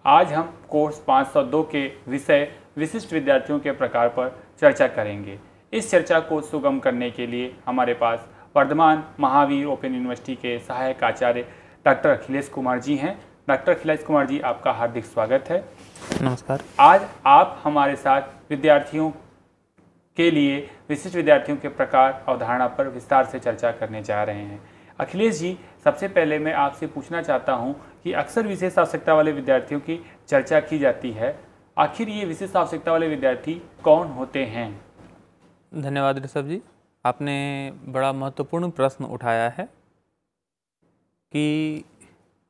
आज हम कोर्स 502 के विषय विशिष्ट विद्यार्थियों के प्रकार पर चर्चा करेंगे। इस चर्चा को सुगम करने के लिए हमारे पास वर्धमान महावीर ओपन यूनिवर्सिटी के सहायक आचार्य डॉक्टर अखिलेश कुमार जी हैं। डॉक्टर अखिलेश कुमार जी, आपका हार्दिक स्वागत है। नमस्कार। आज आप हमारे साथ विद्यार्थियों के लिए विशिष्ट विद्यार्थियों के प्रकार अवधारणा पर विस्तार से चर्चा करने जा रहे हैं। अखिलेश जी, सबसे पहले मैं आपसे पूछना चाहता हूं कि अक्सर विशेष आवश्यकता वाले विद्यार्थियों की चर्चा की जाती है। आखिर ये विशेष आवश्यकता वाले विद्यार्थी कौन होते हैं? धन्यवाद ऋषभ जी, आपने बड़ा महत्वपूर्ण प्रश्न उठाया है कि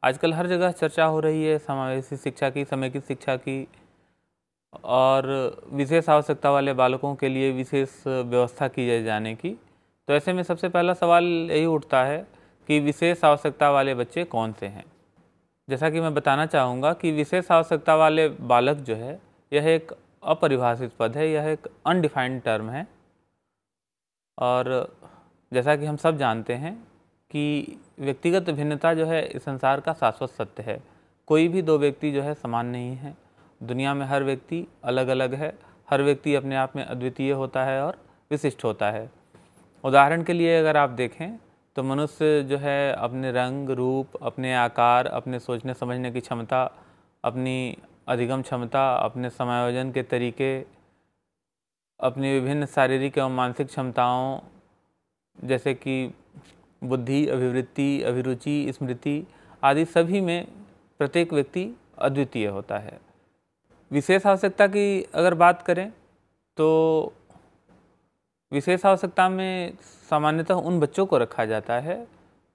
आजकल हर जगह चर्चा हो रही है समावेशी शिक्षा की, समेकित शिक्षा की, और विशेष आवश्यकता वाले बालकों के लिए विशेष व्यवस्था की जाने की। तो ऐसे में सबसे पहला सवाल यही उठता है कि विशेष आवश्यकता वाले बच्चे कौन से हैं। जैसा कि मैं बताना चाहूँगा कि विशेष आवश्यकता वाले बालक जो है, यह एक अपरिभाषित पद है, यह एक अनडिफाइंड टर्म है। और जैसा कि हम सब जानते हैं कि व्यक्तिगत भिन्नता जो है इस संसार का शाश्वत सत्य है। कोई भी दो व्यक्ति जो है समान नहीं है। दुनिया में हर व्यक्ति अलग अलग है। हर व्यक्ति अपने आप में अद्वितीय होता है और विशिष्ट होता है। उदाहरण के लिए अगर आप देखें तो मनुष्य जो है अपने रंग रूप, अपने आकार, अपने सोचने समझने की क्षमता, अपनी अधिगम क्षमता, अपने समायोजन के तरीके, अपनी विभिन्न शारीरिक एवं मानसिक क्षमताओं जैसे कि बुद्धि, अभिवृत्ति, अभिरुचि, स्मृति आदि सभी में प्रत्येक व्यक्ति अद्वितीय होता है। विशेष आवश्यकता की अगर बात करें तो विशेष आवश्यकता में सामान्यतः उन बच्चों को रखा जाता है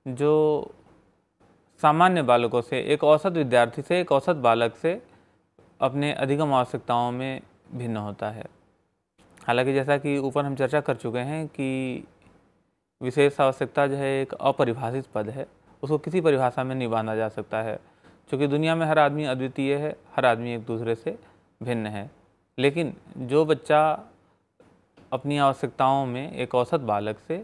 जो सामान्य बालकों से, एक औसत विद्यार्थी से, एक औसत बालक से अपने अधिगम आवश्यकताओं में भिन्न होता है। हालांकि जैसा कि ऊपर हम चर्चा कर चुके हैं कि विशेष आवश्यकता जो है एक अपरिभाषित पद है, उसको किसी परिभाषा में नहीं बांधा जा सकता है, क्योंकि दुनिया में हर आदमी अद्वितीय है, हर आदमी एक दूसरे से भिन्न है। लेकिन जो बच्चा अपनी आवश्यकताओं में एक औसत बालक से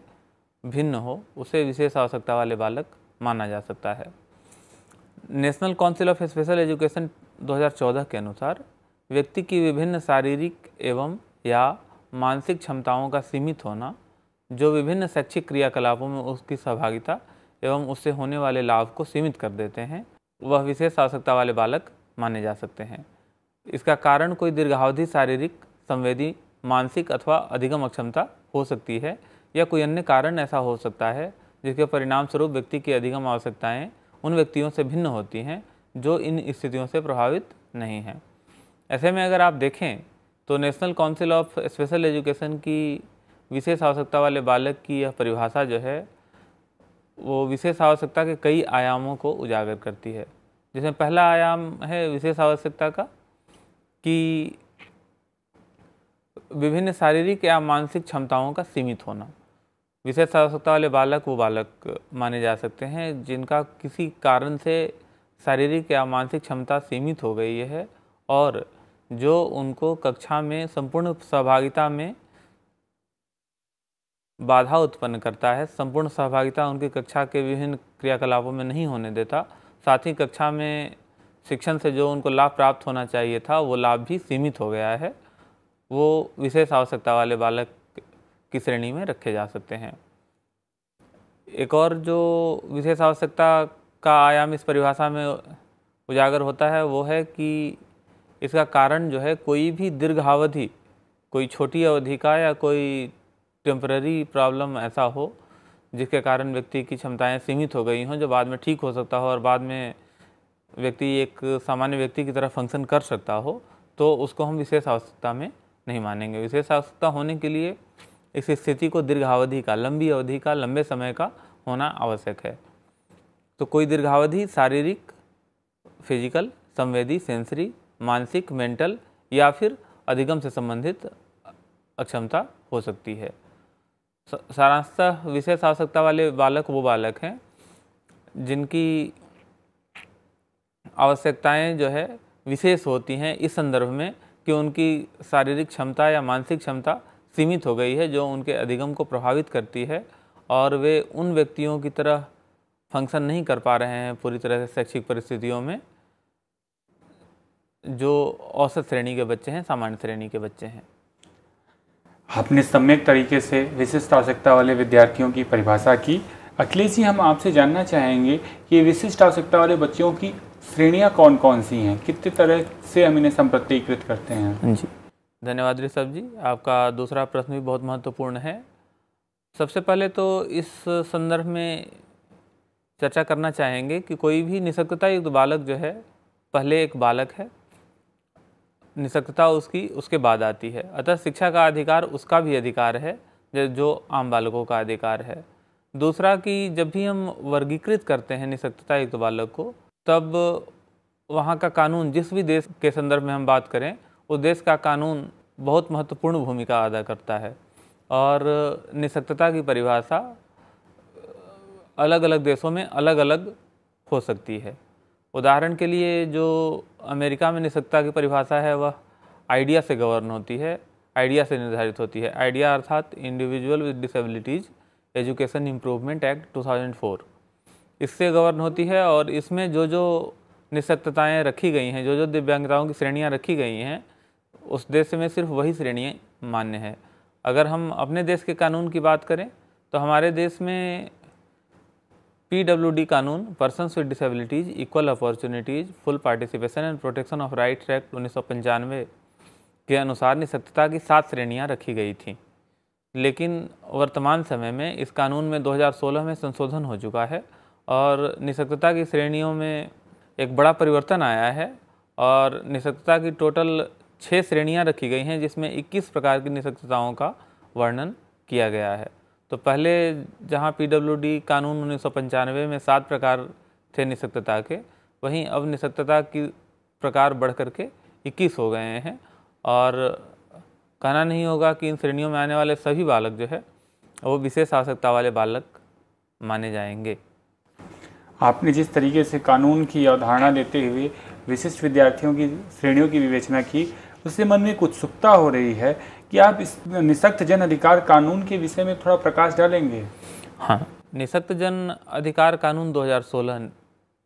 भिन्न हो, उसे विशेष आवश्यकता वाले बालक माना जा सकता है। National council of special education 2014 के अनुसार व्यक्ति की विभिन्न शारीरिक एवं या मानसिक क्षमताओं का सीमित होना, जो विभिन्न शैक्षिक क्रियाकलापों में उसकी सहभागिता एवं उससे होने वाले लाभ को सीमित कर देते हैं, वह विशेष आवश्यकता वाले बालक माने जा सकते हैं। इसका कारण कोई दीर्घावधि शारीरिक, संवेदी, मानसिक अथवा अधिगम अक्षमता हो सकती है, या कोई अन्य कारण ऐसा हो सकता है जिसके परिणाम स्वरूप व्यक्ति की अधिगम आवश्यकताएं उन व्यक्तियों से भिन्न होती हैं जो इन स्थितियों से प्रभावित नहीं हैं। ऐसे में अगर आप देखें तो national council of special education की विशेष आवश्यकता वाले बालक की यह परिभाषा जो है वो विशेष आवश्यकता के कई आयामों को उजागर करती है। जिसमें पहला आयाम है विशेष आवश्यकता का कि विभिन्न शारीरिक या मानसिक क्षमताओं का सीमित होना। विशेष आवश्यकता वाले बालक वो बालक माने जा सकते हैं जिनका किसी कारण से शारीरिक या मानसिक क्षमता सीमित हो गई है और जो उनको कक्षा में संपूर्ण सहभागिता में बाधा उत्पन्न करता है। संपूर्ण सहभागिता उनकी कक्षा के विभिन्न क्रियाकलापों में नहीं होने देता। साथ ही कक्षा में शिक्षण से जो उनको लाभ प्राप्त होना चाहिए था वो लाभ भी सीमित हो गया है। वो विशेष आवश्यकता वाले बालक की श्रेणी में रखे जा सकते हैं। एक और जो विशेष आवश्यकता का आयाम इस परिभाषा में उजागर होता है वो है कि इसका कारण जो है कोई भी दीर्घावधि, कोई छोटी अवधि का या कोई टेम्पररी प्रॉब्लम ऐसा हो जिसके कारण व्यक्ति की क्षमताएं सीमित हो गई हों, जो बाद में ठीक हो सकता हो और बाद में व्यक्ति एक सामान्य व्यक्ति की तरह फंक्शन कर सकता हो, तो उसको हम विशेष आवश्यकता में नहीं मानेंगे। विशेष आवश्यकता होने के लिए इस स्थिति को दीर्घावधि का, लंबी अवधि का, लंबे समय का होना आवश्यक है। तो कोई दीर्घावधि शारीरिक, फिजिकल, संवेदी, सेंसरी, मानसिक, मेंटल या फिर अधिगम से संबंधित अक्षमता हो सकती है। सारांशतः विशेष आवश्यकता वाले बालक वो बालक हैं जिनकी आवश्यकताएं जो है विशेष होती हैं इस संदर्भ में कि उनकी शारीरिक क्षमता या मानसिक क्षमता सीमित हो गई है, जो उनके अधिगम को प्रभावित करती है और वे उन व्यक्तियों की तरह फंक्शन नहीं कर पा रहे हैं पूरी तरह से शैक्षिक परिस्थितियों में जो औसत श्रेणी के बच्चे हैं, सामान्य श्रेणी के बच्चे हैं। आपने सम्यक तरीके से विशिष्ट आवश्यकता वाले विद्यार्थियों की परिभाषा की। अखिलेश जी, हम आपसे जानना चाहेंगे कि विशिष्ट आवश्यकता वाले बच्चों की श्रेणियां कौन कौन सी हैं, कितने तरह से हम इन्हें संप्रतीकृत करते हैं? जी, धन्यवाद ऋषभ जी। आपका दूसरा प्रश्न भी बहुत महत्वपूर्ण है। सबसे पहले तो इस संदर्भ में चर्चा करना चाहेंगे कि कोई भी निःशक्तता युक्त बालक जो है, पहले एक बालक है, निःशक्तता उसके बाद आती है। अतः शिक्षा का अधिकार उसका भी अधिकार है जो आम बालकों का अधिकार है। दूसरा कि जब भी हम वर्गीकृत करते हैं निःशक्तता युक्त बालक को, तब वहाँ का कानून, जिस भी देश के संदर्भ में हम बात करें, उस देश का कानून बहुत महत्वपूर्ण भूमिका अदा करता है। और निःशक्तता की परिभाषा अलग अलग देशों में अलग अलग हो सकती है। उदाहरण के लिए जो अमेरिका में निःशक्तता की परिभाषा है वह आइडिया से गवर्न होती है, आइडिया से निर्धारित होती है। आइडिया अर्थात individual with disabilities education improvement act 2004, इससे गवर्न होती है। और इसमें जो जो निःशक्तताएँ रखी गई हैं, जो जो दिव्यांगताओं की श्रेणियाँ रखी गई हैं, उस देश में सिर्फ वही श्रेणियाँ मान्य है। अगर हम अपने देश के कानून की बात करें तो हमारे देश में PWD कानून, persons with disabilities, equal opportunities, full participation and protection of rights act 1995 के अनुसार निःशक्तता की 7 श्रेणियाँ रखी गई थीं। लेकिन वर्तमान समय में इस कानून में 2016 में संशोधन हो चुका है और निःशक्तता की श्रेणियों में एक बड़ा परिवर्तन आया है और निःशक्तता की टोटल 6 श्रेणियाँ रखी गई हैं, जिसमें 21 प्रकार की निःशक्तताओं का वर्णन किया गया है। तो पहले जहाँ PWD कानून 1995 में 7 प्रकार थे निःशक्तता के, वहीं अब निःशक्तता की प्रकार बढ़ करके 21 हो गए हैं। और कहना नहीं होगा कि इन श्रेणियों में आने वाले सभी बालक जो है वो विशेष आवश्यकता वाले बालक माने जाएंगे। आपने जिस तरीके से कानून की अवधारणा देते हुए विशिष्ट विद्यार्थियों की श्रेणियों की विवेचना की, उससे मन में एक उत्सुकता हो रही है कि आप इस निःशक्त जन अधिकार कानून के विषय में थोड़ा प्रकाश डालेंगे? हाँ, निःशक्त जन अधिकार कानून 2016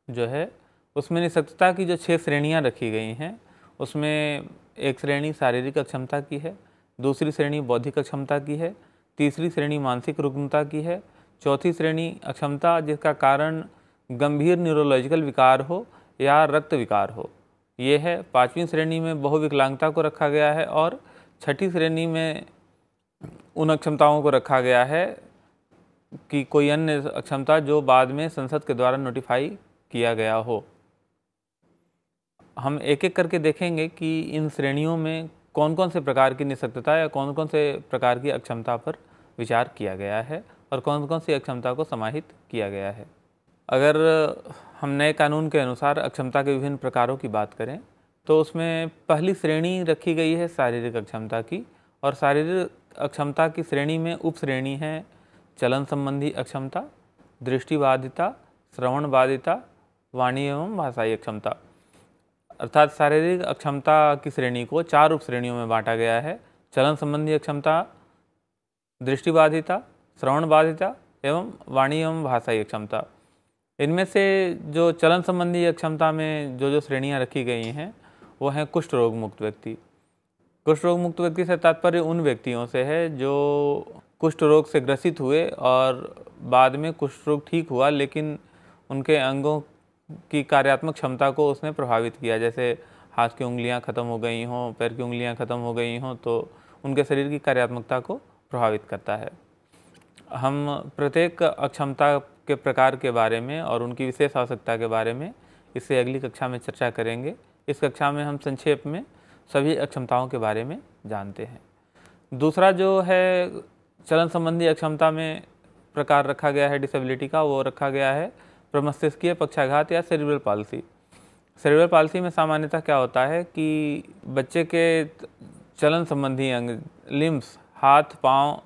जो है, उसमें निःशक्तता की जो 6 श्रेणियाँ रखी गई हैं, उसमें एक श्रेणी शारीरिक अक्षमता की है, दूसरी श्रेणी बौद्धिक अक्षमता की है, तीसरी श्रेणी मानसिक रुग्णता की है, चौथी श्रेणी अक्षमता जिसका कारण गंभीर न्यूरोलॉजिकल विकार हो या रक्त विकार हो, ये है। 5वीं श्रेणी में बहुविकलांगता को रखा गया है और 6ठी श्रेणी में उन अक्षमताओं को रखा गया है कि कोई अन्य अक्षमता जो बाद में संसद के द्वारा नोटिफाई किया गया हो। हम एक एक करके देखेंगे कि इन श्रेणियों में कौन कौन से प्रकार की निःशक्तता या कौन कौन से प्रकार की अक्षमता पर विचार किया गया है और कौन कौन सी अक्षमता को समाहित किया गया है। अगर हम नए कानून के अनुसार अक्षमता के विभिन्न प्रकारों की बात करें तो उसमें पहली श्रेणी रखी गई है शारीरिक अक्षमता की, और शारीरिक अक्षमता की श्रेणी में उप श्रेणी है चलन संबंधी अक्षमता, दृष्टिबाधिता, श्रवण बाधिता, वाणी एवं भाषाई अक्षमता। अर्थात शारीरिक अक्षमता की श्रेणी को 4 उप श्रेणियों में बांटा गया है: चलन संबंधी अक्षमता, दृष्टिबाधिता, श्रवण बाधिता एवं वाणी एवं भाषाई अक्षमता। इनमें से जो चलन संबंधी अक्षमता में जो जो श्रेणियां रखी गई हैं वो हैं कुष्ठ रोग मुक्त व्यक्ति। कुष्ठ रोग मुक्त व्यक्ति से तात्पर्य उन व्यक्तियों से है जो कुष्ठ रोग से ग्रसित हुए और बाद में कुष्ठ रोग ठीक हुआ, लेकिन उनके अंगों की कार्यात्मक क्षमता को उसने प्रभावित किया। जैसे हाथ की उंगलियां ख़त्म हो गई हों, पैर की उंगलियां ख़त्म हो गई हों, तो उनके शरीर की कार्यात्मकता को प्रभावित करता है। हम प्रत्येक अक्षमता के प्रकार के बारे में और उनकी विशेष आवश्यकता के बारे में इससे अगली कक्षा में चर्चा करेंगे। इस कक्षा में हम संक्षेप में सभी अक्षमताओं के बारे में जानते हैं। दूसरा जो है चलन संबंधी अक्षमता में प्रकार रखा गया है डिसेबिलिटी का, वो रखा गया है प्रमस्तिष्कीय पक्षाघात या सेरिब्रल पाल्सी। सेरिब्रल पाल्सी में सामान्यतः क्या होता है कि बच्चे के चलन संबंधी अंग, लिम्स, हाथ, पाँव,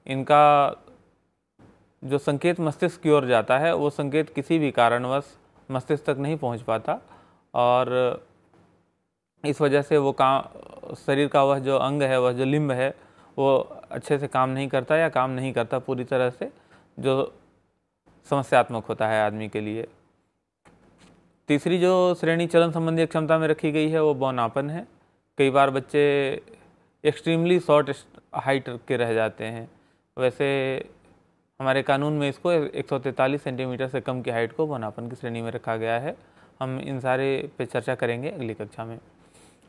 इनका जो संकेत मस्तिष्क की ओर जाता है वो संकेत किसी भी कारणवश मस्तिष्क तक नहीं पहुंच पाता, और इस वजह से वो शरीर का वह जो अंग है, वह जो लिम्ब है, वो अच्छे से काम नहीं करता या काम नहीं करता पूरी तरह से, जो समस्यात्मक होता है आदमी के लिए। तीसरी जो श्रेणी चलन संबंधी अक्षमता में रखी गई है वो बौनापन है। कई बार बच्चे एक्सट्रीमली शॉर्ट हाइट के रह जाते हैं। वैसे हमारे कानून में इसको 143 सेंटीमीटर से कम की हाइट को बौनापन की श्रेणी में रखा गया है। हम इन सारे पे चर्चा करेंगे अगली कक्षा में।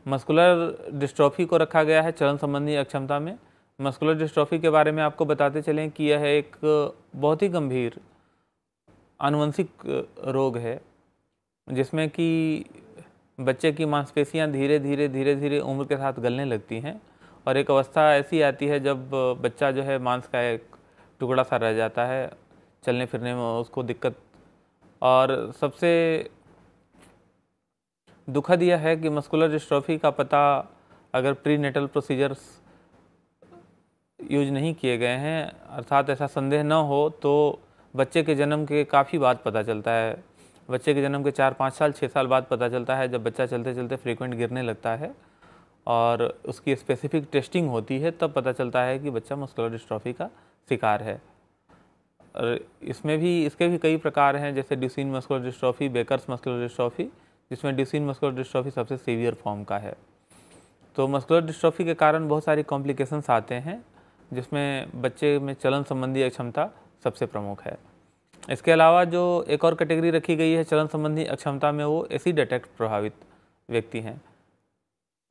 मस्कुलर डिस्ट्रॉफी को रखा गया है चलन संबंधी अक्षमता में। मस्कुलर डिस्ट्रॉफी के बारे में आपको बताते चलें कि यह एक बहुत ही गंभीर आनुवंशिक रोग है, जिसमें कि बच्चे की मांसपेशियां धीरे धीरे उम्र के साथ गलने लगती हैं और एक अवस्था ऐसी आती है जब बच्चा जो है मांस का एक टुकड़ा सा रह जाता है, चलने फिरने में उसको दिक्कत। और सबसे दुखद यह है कि मस्कुलर डिस्ट्रॉफी का पता अगर प्रीनेटल प्रोसीजर्स यूज नहीं किए गए हैं, अर्थात ऐसा संदेह न हो, तो बच्चे के जन्म के काफ़ी बाद पता चलता है। बच्चे के जन्म के 4-5 साल 6 साल बाद पता चलता है, जब बच्चा चलते चलते फ्रीक्वेंट गिरने लगता है और उसकी स्पेसिफिक टेस्टिंग होती है, तब पता चलता है कि बच्चा मस्कुलर डिस्ट्रॉफी का शिकार है। और इसके भी कई प्रकार हैं, जैसे Duchenne muscular dystrophy, Becker's muscular dystrophy, जिसमें ड्यूचेन मस्कुलर डिस्ट्रॉफी सबसे सीवियर फॉर्म का है। तो मस्कुलर डिस्ट्रॉफी के कारण बहुत सारी कॉम्प्लिकेशंस आते हैं, जिसमें बच्चे में चलन संबंधी अक्षमता सबसे प्रमुख है। इसके अलावा जो एक और कैटेगरी रखी गई है चलन संबंधी अक्षमता में, वो एसिड अटैक प्रभावित व्यक्ति हैं।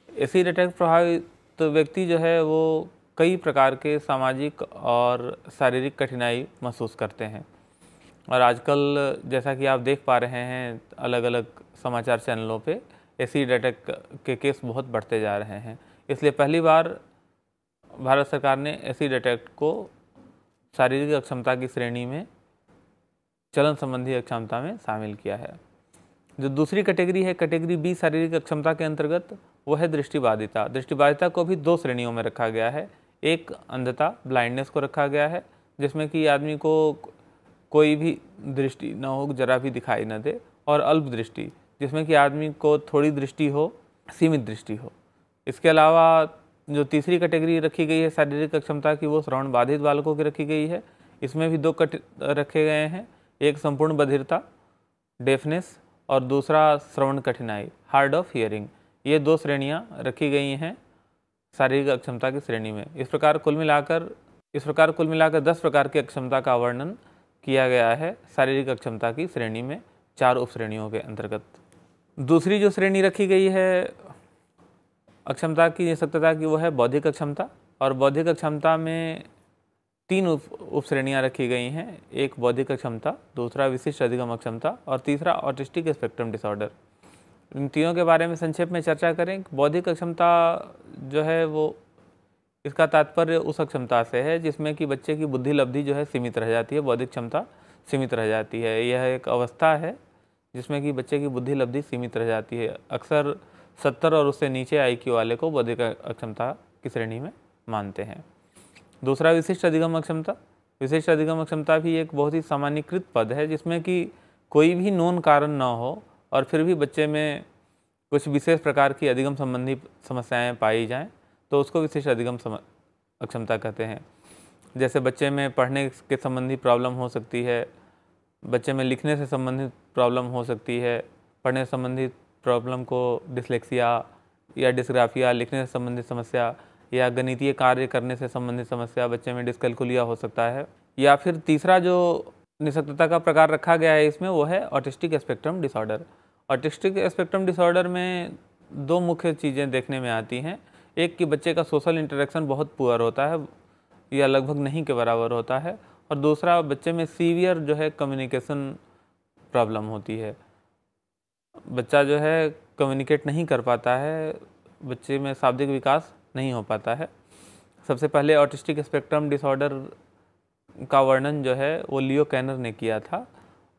एसिड अटैक प्रभावित व्यक्ति जो है वो कई प्रकार के सामाजिक और शारीरिक कठिनाई महसूस करते हैं। और आजकल जैसा कि आप देख पा रहे हैं अलग अलग समाचार चैनलों पे एसिड अटैक के केस बहुत बढ़ते जा रहे हैं। इसलिए पहली बार भारत सरकार ने एसिड अटैक को शारीरिक अक्षमता की श्रेणी में चलन संबंधी अक्षमता में शामिल किया है। जो दूसरी कैटेगरी है, कैटेगरी बी शारीरिक अक्षमता के अंतर्गत, वो है दृष्टिबाधिता। दृष्टिबाधिता को भी 2 श्रेणियों में रखा गया है। एक अंधता, ब्लाइंडनेस को रखा गया है, जिसमें कि आदमी को कोई भी दृष्टि न हो, जरा भी दिखाई न दे, और अल्प दृष्टि, जिसमें कि आदमी को थोड़ी दृष्टि हो, सीमित दृष्टि हो। इसके अलावा जो तीसरी कैटेगरी रखी गई है शारीरिक अक्षमता की, वो श्रवण बाधित बालकों की रखी गई है। इसमें भी 2 रखे गए हैं, एक संपूर्ण बधिरता डेफनेस और दूसरा श्रवण कठिनाई हार्ड ऑफ हियरिंग। ये 2 श्रेणियां रखी गई हैं शारीरिक अक्षमता की श्रेणी में। इस प्रकार कुल मिलाकर 10 प्रकार की अक्षमता का वर्णन किया गया है शारीरिक अक्षमता की श्रेणी में 4 उप श्रेणियों के अंतर्गत। दूसरी जो श्रेणी रखी गई है अक्षमता की निःशक्तता की, वो है बौद्धिक अक्षमता। और बौद्धिक अक्षमता में 3 उप श्रेणियाँ रखी गई हैं। एक बौद्धिक अक्षमता, दूसरा विशिष्ट अधिगम अक्षमता और तीसरा ऑटिस्टिक स्पेक्ट्रम डिसऑर्डर। इन तीनों के बारे में संक्षेप में चर्चा करें। बौद्धिक अक्षमता जो है वो, इसका तात्पर्य उस अक्षमता से है जिसमें कि बच्चे की बुद्धि लब्धि जो है सीमित रह जाती है, बौद्धिक क्षमता सीमित रह जाती है। यह एक अवस्था है जिसमें कि बच्चे की बुद्धि लब्धि सीमित रह जाती है। अक्सर 70 और उससे नीचे IQ वाले को बौद्धिक अक्षमता की श्रेणी में मानते हैं। दूसरा विशिष्ट अधिगम अक्षमता। विशिष्ट अधिगम अक्षमता भी एक बहुत ही सामान्यीकृत पद है, जिसमें कि कोई भी नोन कारण न हो और फिर भी बच्चे में कुछ विशेष प्रकार की अधिगम संबंधी समस्याएं पाई जाएं, तो उसको विशिष्ट अधिगम अक्षमता कहते हैं। जैसे बच्चे में पढ़ने के संबंधी प्रॉब्लम हो सकती है, बच्चे में लिखने से संबंधित प्रॉब्लम हो सकती है, पढ़ने से संबंधित प्रॉब्लम को डिसलेक्सिया या डिस्ग्राफिया, लिखने से संबंधित समस्या, या गणितीय कार्य करने से संबंधित समस्या, बच्चे में डिस्कैल्कुलिया हो सकता है। या फिर तीसरा जो निःशक्तता का प्रकार रखा गया है इसमें, वो है autistic spectrum disorder. Autistic spectrum disorder में 2 मुख्य चीज़ें देखने में आती हैं। एक कि बच्चे का सोशल इंटरेक्शन बहुत पुअर होता है या लगभग नहीं के बराबर होता है, और दूसरा बच्चे में सीवियर जो है कम्युनिकेशन प्रॉब्लम होती है। बच्चा जो है कम्युनिकेट नहीं कर पाता है, बच्चे में शाब्दिक विकास नहीं हो पाता है। सबसे पहले ऑटिस्टिक स्पेक्ट्रम डिसऑर्डर का वर्णन जो है वो लियो कैनर ने किया था।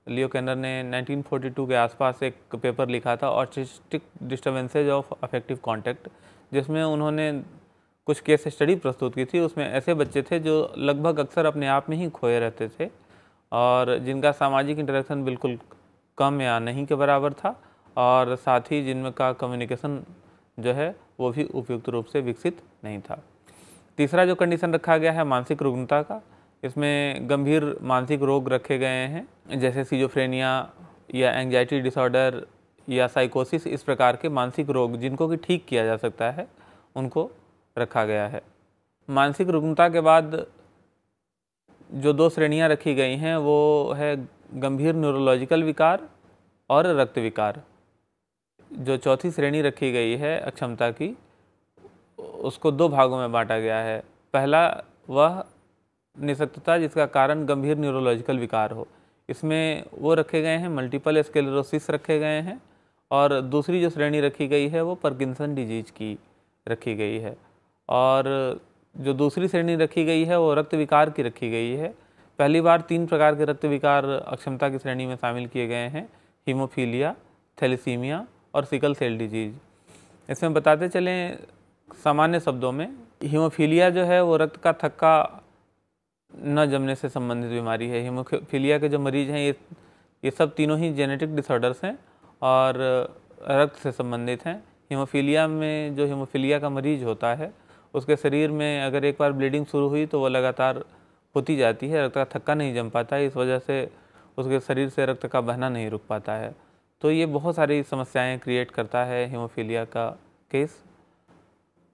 लियो कैनर ने 1942 के आसपास एक पेपर लिखा था, autistic disturbances of affective contact, जिसमें उन्होंने कुछ केस स्टडी प्रस्तुत की थी। उसमें ऐसे बच्चे थे जो लगभग अक्सर अपने आप में ही खोए रहते थे और जिनका सामाजिक इंटरेक्शन बिल्कुल कम या नहीं के बराबर था, और साथ ही जिनका कम्युनिकेशन जो है वो भी उपयुक्त रूप से विकसित नहीं था। तीसरा जो कंडीशन रखा गया है मानसिक रुग्णता का, इसमें गंभीर मानसिक रोग रखे गए हैं, जैसे सिजोफ्रेनिया या एंजाइटी डिसऑर्डर या साइकोसिस, इस प्रकार के मानसिक रोग जिनको कि ठीक किया जा सकता है, उनको रखा गया है। मानसिक रुग्णता के बाद जो 2 श्रेणियां रखी गई हैं वो है गंभीर न्यूरोलॉजिकल विकार और रक्त विकार। जो चौथी श्रेणी रखी गई है अक्षमता की, उसको 2 भागों में बांटा गया है। पहला वह निःशक्तता जिसका कारण गंभीर न्यूरोलॉजिकल विकार हो, इसमें वो रखे गए हैं मल्टीपल स्क्लेरोसिस रखे गए हैं, और दूसरी जो श्रेणी रखी गई है वो पार्किंसन डिजीज की रखी गई है। और जो दूसरी श्रेणी रखी गई है वो रक्त विकार की रखी गई है। पहली बार 3 प्रकार के रक्त विकार अक्षमता की श्रेणी में शामिल किए गए हैं, हीमोफीलिया, थैलेसीमिया और सिकल सेल डिजीज। इसमें बताते चलें सामान्य शब्दों में, हीमोफीलिया जो है वो रक्त का थक्का न जमने से संबंधित बीमारी है। हीमोफीलिया के जो मरीज हैं ये सब तीनों ही जेनेटिक डिसऑर्डर्स हैं और रक्त से संबंधित हैं। हीमोफीलिया में जो हीमोफीलिया का मरीज होता है उसके शरीर में अगर एक बार ब्लीडिंग शुरू हुई तो वो लगातार होती जाती है, रक्त का थक्का नहीं जम पाता है, इस वजह से उसके शरीर से रक्त का बहना नहीं रुक पाता है। तो ये बहुत सारी समस्याएं क्रिएट करता है हीमोफीलिया का केस।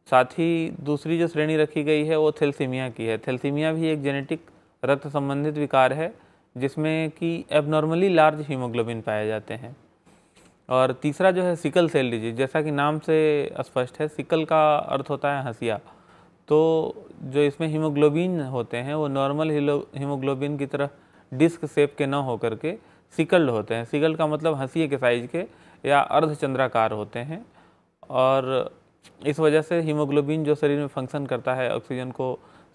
साथ ही दूसरी जो श्रेणी रखी गई है वो थैलेसीमिया की है। थैलेसीमिया भी एक जेनेटिक रक्त संबंधित विकार है जिसमें कि एबनॉर्मली लार्ज हीमोग्लोबिन पाए जाते हैं। और तीसरा जो है सिकल सेल डिजीज, जैसा कि नाम से स्पष्ट है, सिकल का अर्थ होता है हंसिया। तो जो इसमें हीमोग्लोबिन होते हैं वो नॉर्मल हीमोग्लोबिन की तरह डिस्क शेप के न होकर के सिकल्ड होते हैं। सिकल का मतलब हंसिए के साइज के या अर्धचंद्राकार होते हैं, और इस वजह से हीमोग्लोबिन जो शरीर में फंक्शन करता है ऑक्सीजन को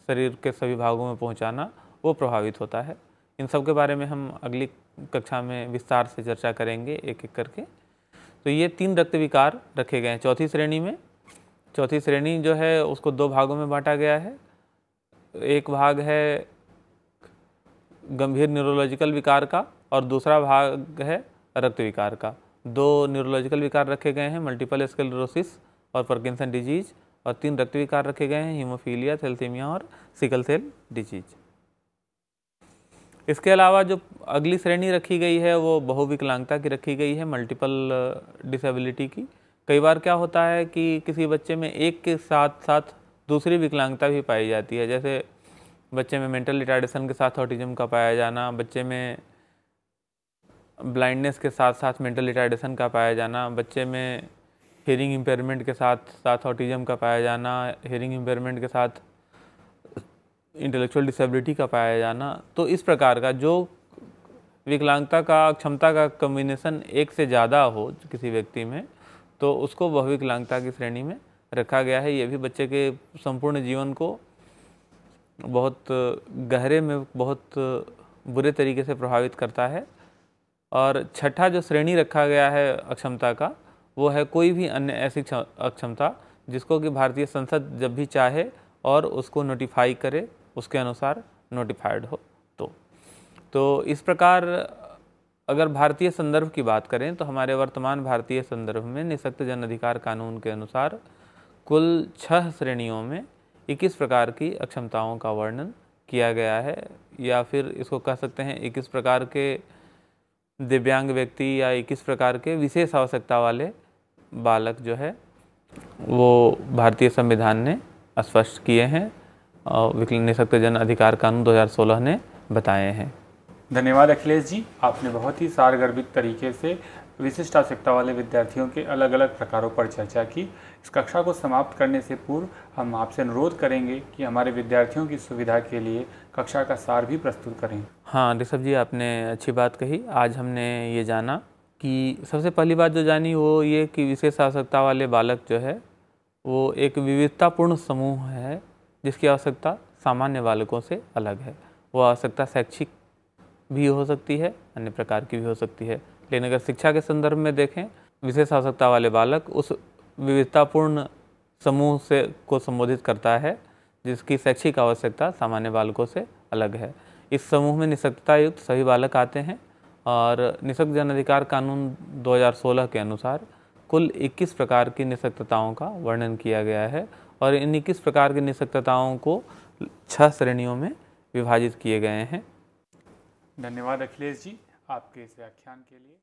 शरीर के सभी भागों में पहुंचाना, वो प्रभावित होता है। इन सब के बारे में हम अगली कक्षा में विस्तार से चर्चा करेंगे एक एक करके। तो ये 3 रक्त विकार रखे गए हैं चौथी श्रेणी में। चौथी श्रेणी जो है उसको 2 भागों में बांटा गया है। एक भाग है गंभीर न्यूरोलॉजिकल विकार का और दूसरा भाग है रक्त विकार का। 2 न्यूरोलॉजिकल विकार रखे गए हैं, मल्टीपल स्क्लेरोसिस और पार्किंसन डिजीज, और 3 रक्त विकार रखे गए हैं, हीमोफीलिया, थैलेसीमिया और सिकल सेल डिजीज। इसके अलावा जो अगली श्रेणी रखी गई है वो बहुविकलांगता की रखी गई है, मल्टीपल डिसेबिलिटी की। कई बार क्या होता है कि किसी बच्चे में एक के साथ साथ दूसरी विकलांगता भी पाई जाती है, जैसे बच्चे में मेंटल रिटार्डेशन के साथ ऑटिज्म का पाया जाना, बच्चे में ब्लाइंडनेस के साथ साथ मेंटल रिटार्डेशन का पाया जाना, बच्चे में हियरिंग इम्पेयरमेंट के साथ साथ ऑटिज्म का पाया जाना, हियरिंग इम्पेयरमेंट के साथ इंटेलेक्चुअल डिसेबिलिटी का पाया जाना। तो इस प्रकार का जो विकलांगता का क्षमता का कॉम्बिनेशन एक से ज़्यादा हो किसी व्यक्ति में, तो उसको बहुविकलांगता की श्रेणी में रखा गया है। ये भी बच्चे के संपूर्ण जीवन को बहुत गहरे में बहुत बुरे तरीके से प्रभावित करता है। और छठा जो श्रेणी रखा गया है अक्षमता का, वो है कोई भी अन्य ऐसी अक्षमता जिसको कि भारतीय संसद जब भी चाहे और उसको नोटिफाई करे, उसके अनुसार नोटिफाइड हो। तो इस प्रकार अगर भारतीय संदर्भ की बात करें तो हमारे वर्तमान भारतीय संदर्भ में निःशक्त जन अधिकार कानून के अनुसार कुल 6 श्रेणियों में 21 प्रकार की अक्षमताओं का वर्णन किया गया है, या फिर इसको कह सकते हैं 21 प्रकार के दिव्यांग व्यक्ति या 21 प्रकार के विशेष आवश्यकता वाले बालक जो है वो भारतीय संविधान ने स्पष्ट किए हैं और निःशक्त जन अधिकार कानून 2016 ने बताए हैं। धन्यवाद अखिलेश जी, आपने बहुत ही सारगर्भित तरीके से विशिष्ट आवश्यकता वाले विद्यार्थियों के अलग अलग प्रकारों पर चर्चा की। इस कक्षा को समाप्त करने से पूर्व हम आपसे अनुरोध करेंगे कि हमारे विद्यार्थियों की सुविधा के लिए कक्षा का सार भी प्रस्तुत करें। हाँ ऋषभ जी, आपने अच्छी बात कही। आज हमने ये जाना कि सबसे पहली बात जो जानी वो ये कि विशेष आवश्यकता वाले बालक जो है वो एक विविधतापूर्ण समूह है जिसकी आवश्यकता सामान्य बालकों से अलग है। वो आवश्यकता शैक्षिक भी हो सकती है, अन्य प्रकार की भी हो सकती है, लेकिन अगर शिक्षा के संदर्भ में देखें, विशेष आवश्यकता वाले बालक उस विविधतापूर्ण समूह से को संबोधित करता है जिसकी शैक्षिक आवश्यकता सामान्य बालकों से अलग है। इस समूह में निःशक्तता युक्त सभी बालक आते हैं और निःशक्त जन अधिकार कानून 2016 के अनुसार कुल 21 प्रकार की निःशक्तताओं का वर्णन किया गया है और इन 21 प्रकार की निःशक्तताओं को 6 श्रेणियों में विभाजित किए गए हैं। धन्यवाद अखिलेश जी आपके इस व्याख्यान के लिए।